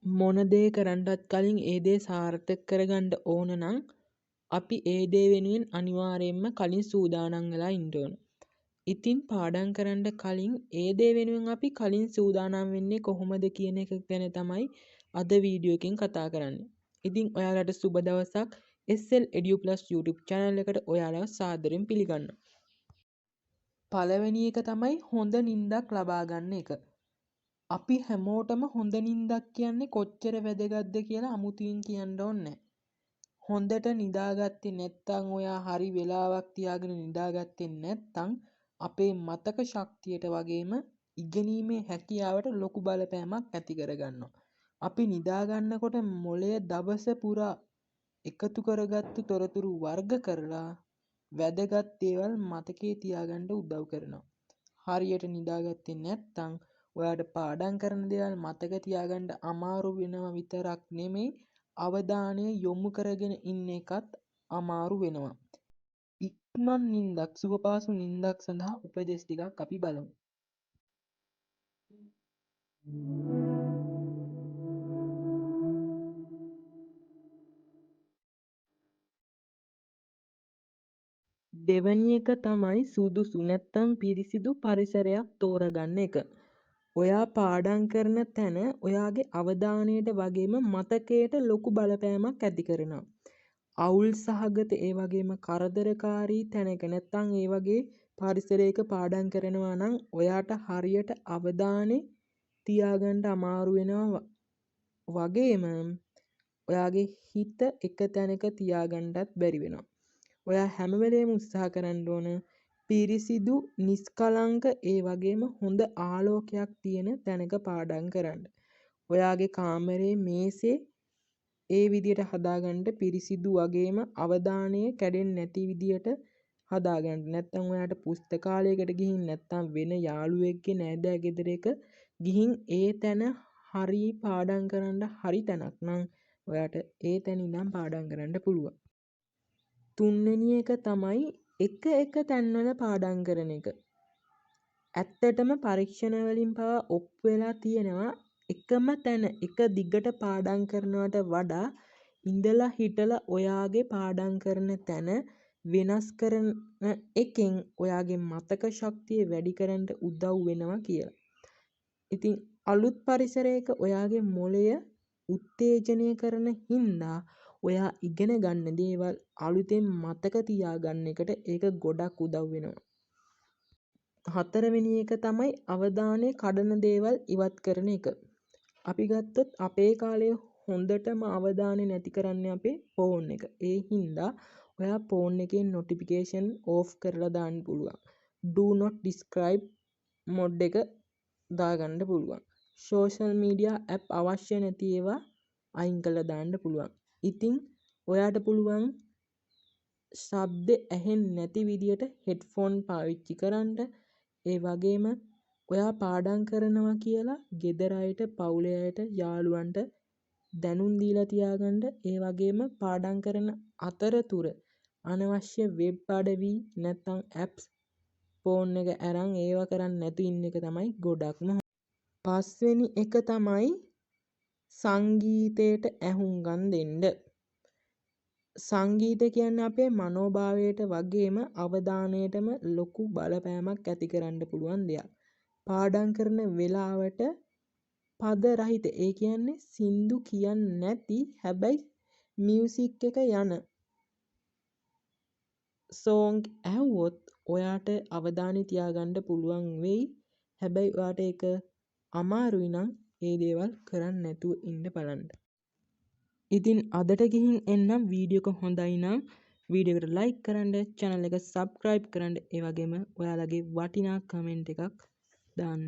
මොන දේ කරන්නටත් කලින් ඒ දේ සාර්ථක කරගන්න ඕන නම් අපි ඒ දේ වෙනුවෙන් අනිවාර්යයෙන්ම කලින් සූදානම් වෙලා ඉන්න ඕන. ඉතින් පාඩම් කරන්න කලින් ඒ දේ වෙනුවෙන් අපි කලින් සූදානම් වෙන්නේ කොහොමද කියන එක ගැන තමයි අද වීඩියෝ එකෙන් කතා කරන්නේ. ඉතින් ඔයාලට සුබ දවසක්. SL Edu Plus YouTube channel එකට ඔයාලව සාදරයෙන් පිළිගන්නවා. පළවෙනි එක තමයි හොඳ නිින්දක් ලබා ගන්න එක. අපි හැමෝටම හොඳ නිින්දක් කියන්නේ කොච්චර වැදගත්ද කියලා අමුතුවෙන් කියන්න ඕනේ. හොඳට නිදාගත්තේ නැත්නම් ඔයා හරි වෙලාවක් තියාගෙන නිදාගත්තේ නැත්නම් අපේ මතක ශක්තියට වගේම ඉගෙනීමේ හැකියාවට ලොකු බලපෑමක් ඇති කරගන්නවා. අපි නිදා ගන්නකොට මොළය දවස පුරා එකතු කරගත්තු තොරතුරු වර්ග කරලා වැදගත් දේවල් මතකයේ තියාගන්න උදව් කරනවා. හරියට නිදාගත්තේ නැත්නම් ඔයාට පාඩම් කරන දේවල් මතක තියාගන්න අමාරු වෙනවා විතරක් නෙමෙයි අවධානය යොමු කරගෙන ඉන්න එකත් අමාරු වෙනවා. ඉක්මන් නිින්දක් සුවපහසු නිින්දක් සඳහා උපදෙස් ටිකක් අපි බලමු. දෙවැනි එක තමයි සුදුසු නැත්තම් පිරිසිදු පරිසරයක් තෝරගන්න එක. ඔයා පාඩම් කරන තැන ඔයාගේ අවධානයට වගේම මතකයට ලොකු බලපෑමක් ඇති කරනවා. අවුල් සහගත ඒ වගේම කරදරකාරී තැනක නැත්තම් ඒ වගේ පරිසරයක පාඩම් කරනවා නම් ඔයාට හරියට අවධානය තියාගන්න අමාරු වෙනවා වගේම ඔයාගේ හිත එක තැනක තියාගන්නත් බැරි වෙනවා. ඔයා හැම වෙලේම උත්සාහ කරන්න ඕන පිරිසිදු නිස්කලංක ඒ වගේම හොඳ ආලෝකයක් තියෙන තැනක පාඩම් කරන්න. ඔයාගේ කාමරේ මේසේ ඒ විදියට හදාගන්න පිරිසිදු වගේම අවධානය කැඩෙන්නේ නැති විදියට හදාගන්න. නැත්නම් ඔයාට පුස්තකාලයකට ගිහින් නැත්නම් වෙන යාළුවෙක්ගේ නෑදෑ ගෙදරක ගිහින් ඒ තැන හරි පාඩම් කරන්න හරි තැනක් නම් ඔයාට ඒ තැන ඉඳන් පාඩම් කරන්න පුළුවන්. තුන්වෙනි එක තමයි එක තැන්වල පාඩම් කරන එක. ඇත්තටම පරීක්ෂණ වලින් පවා ඔප්පු වෙලා තියෙනවා එකම තැන එක දිගට පාඩම් කරනවට වඩා ඉඳලා හිටලා ඔයාගේ පාඩම් කරන තැන වෙනස් කරන එකෙන් ඔයාගේ මතක ශක්තිය වැඩි කරන්න උදව් වෙනවා කියලා. ඉතින් අලුත් පරිසරයක ඔයාගේ මොළය උත්තේජනය කරන හින්දා ඔයා ඉගෙන ගන්න දේවල් අලුතෙන් මතක තියාගන්න එකට ඒක ගොඩක් උදව් වෙනවා. හතරවෙනි එක තමයි අවධානය කඩන දේවල් ඉවත් කරන එක. අපි ගත්තොත් අපේ කාලේ හොඳටම අවධානය නැති කරන්නේ අපේ ෆෝන් එක. ඒ හින්දා ඔයා ෆෝන් එකේ notification off කරලා දාන්න පුළුවන්. do not disturb mode එක දාගන්න පුළුවන්. social media app අවශ්‍ය නැති ඒවා අයින් කරලා දාන්න පුළුවන්. ඉතින් ඔයාට පුළුවන් ශබ්ද ඇහෙන්නේ නැති විදියට හෙඩ්ෆෝන් පාවිච්චි කරන්න. ඒ වගේම ඔයා පාඩම් කරනවා කියලා ගෙදර අයට, පවුලේ අයට, යාළුවන්ට දැනුම් දීලා තියාගන්න. ඒ වගේම පාඩම් කරන අතරතුර අනවශ්‍ය වෙබ් අඩවි නැත්නම් apps ෆෝන් එක අරන් ඒවා කරන්නේ නැතු ඉන්න එක තමයි ගොඩක්ම හොඳ. පස්වෙනි එක තමයි සංගීතයට ඇහුම්කන් දෙන්න. සංගීත කියන්නේ අපේ මනෝභාවයට වගේම අවධානයටම ලොකු බලපෑමක් ඇති කරන්න පුළුවන් දෙයක්. පාඩම් කරන වෙලාවට පද රහිත ඒ කියන්නේ සින්දු කියන්නේ නැති හැබැයි මියුසික් එක යන සෝංග් ඇහුවොත් ඔයාට අවධානය තියාගන්න පුළුවන් වෙයි. හැබැයි ඔයාට ඒක අමාරුයි නම් ඒ දේවල් කරන්නේ නැතුව ඉන්න බලන්න. ඉතින් අදට ගිහින් එන්නම්. වීඩියෝ එක හොඳයි නම් වීඩියෝ එකට ලයික් කරන්න, channel එක subscribe කරන්න, ඒ වගේම ඔයාලගේ වටිනා කමෙන්ට් එකක් දාන්න.